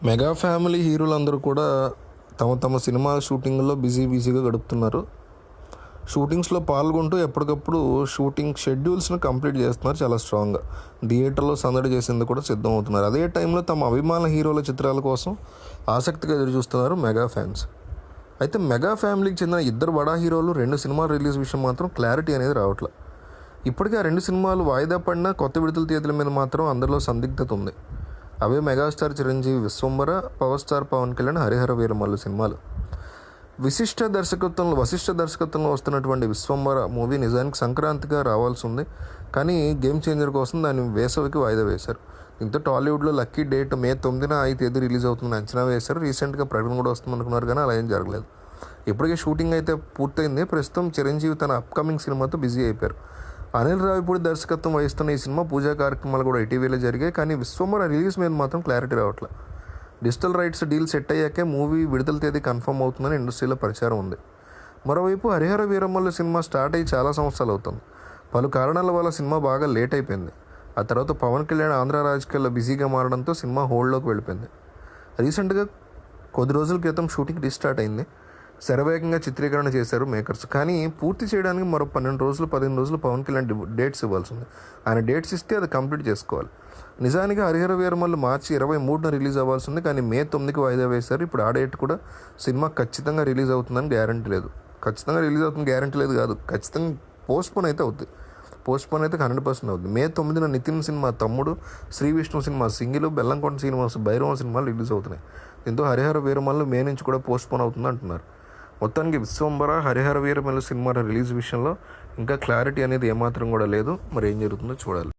Mega family హీరోలందరూ కూడా తమ తమ సినిమా షూటింగ్లో బిజీగా గడుపుతున్నారు. షూటింగ్స్లో పాల్గొంటూ ఎప్పటికప్పుడు షూటింగ్ షెడ్యూల్స్ని కంప్లీట్ చేస్తున్నారు చాలా స్ట్రాంగ్గా. థియేటర్లో సందడి చేసేందుకు కూడా సిద్ధం అవుతున్నారు. అదే టైంలో తమ అభిమాన హీరోల చిత్రాల కోసం ఆసక్తిగా ఎదురుచూస్తున్నారు మెగా ఫ్యాన్స్. అయితే మెగా ఫ్యామిలీకి చెందిన ఇద్దరు బడా హీరోలు 2 సినిమాల రిలీజ్ విషయం మాత్రం క్లారిటీ అనేది రావట్లేదు. ఇప్పటికే ఆ 2 సినిమాలు వాయిదా పడిన కొత్త విడుదల తేదీల మీద మాత్రం అందరిలో సందిగ్ధత ఉంది. అవే megastar Chiranjeevi Vishwambhara, power star Pawan Kalyan Harihara Veeramallu సినిమాలు. వశిష్ఠ దర్శకత్వంలో వస్తున్నటువంటి విశ్వంబర మూవీ నిజానికి సంక్రాంతిగా రావాల్సి ఉంది, కానీ గేమ్ చేంజర్ కోసం దాన్ని వేసవికి వాయిదా వేశారు. దీంతో టాలీవుడ్లో లక్కీ డేట్ మే 9న ఈ తేదీ రిలీజ్ అవుతుందని అంచనా వేశారు. రీసెంట్గా ప్రకటన కూడా వస్తుంది అనుకున్నారు, కానీ అలా ఏం జరగలేదు. ఇప్పటికే షూటింగ్ అయితే పూర్తయింది. ప్రస్తుతం చిరంజీవి తన అప్కమింగ్ సినిమాతో బిజీ అయిపోయారు. అనిల్ రావిపూడి దర్శకత్వం వహిస్తున్న ఈ సినిమా పూజా కార్యక్రమాలు కూడా ఇటీవలే జరిగాయి, కానీ విశ్వంబర రిలీజ్ మీద మాత్రం క్లారిటీ రావట్లేదు. డిజిటల్ రైట్స్ డీల్ సెట్ అయ్యాకే మూవీ విడుదల తేదీ కన్ఫర్మ్ అవుతుందని ఇండస్ట్రీలో ప్రచారం ఉంది. మరోవైపు హరిహర వీరమల్లు సినిమా స్టార్ట్ అయ్యి చాలా సంవత్సరాలు అవుతుంది. పలు కారణాల వల్ల సినిమా బాగా లేట్ అయిపోయింది. ఆ తర్వాత పవన్ కళ్యాణ్ ఆంధ్ర రాజకీయాల్లో బిజీగా మారడంతో సినిమా హోల్డ్లోకి వెళ్ళిపోయింది. రీసెంట్గా కొద్ది రోజుల క్రితం షూటింగ్ రీస్టార్ట్ అయింది. శరవేగంగా చిత్రీకరణ చేశారు మేకర్స్, కానీ పూర్తి చేయడానికి మరో 15 రోజులు పవన్ కళ్యాణ్ డేట్స్ ఇవ్వాల్సి ఉంది. ఆయన డేట్స్ ఇస్తే అది కంప్లీట్ చేసుకోవాలి. నిజానికి హరిహర వీరమల్లు మార్చి 23న రిలీజ్ అవ్వాల్సి ఉంది, కానీ మే 9కి వాయిదా వేశారు. ఇప్పుడు ఆ డేట్ కూడా సినిమా ఖచ్చితంగా రిలీజ్ అవుతుందని గ్యారంటీ లేదు. ఖచ్చితంగా రిలీజ్ అవుతుంది గ్యారంటీ లేదు కాదు, ఖచ్చితంగా పోస్ట్పోన్ అయితే అవుతుంది. పోస్ట్పోన్ అయితే 100% అవుతుంది. మే 9న నితిన్ సినిమా తమ్ముడు, శ్రీ విష్ణు సినిమా సింగిల్, బెల్లంకొండ శ్రీనివాస్ భైరవ సినిమాలు రిలీజ్ అవుతున్నాయి. దీంతో హరిహర వీరమల్లు మే నుంచి కూడా పోస్ట్పోన్ అవుతుంది అంటున్నారు. మొత్తానికి విశ్వంబర, హరిహర వీరమల్లు సినిమాల రిలీజ్ విషయంలో ఇంకా క్లారిటీ అనేది ఏమాత్రం కూడా లేదు. మరి ఏం జరుగుతుందో చూడాలి.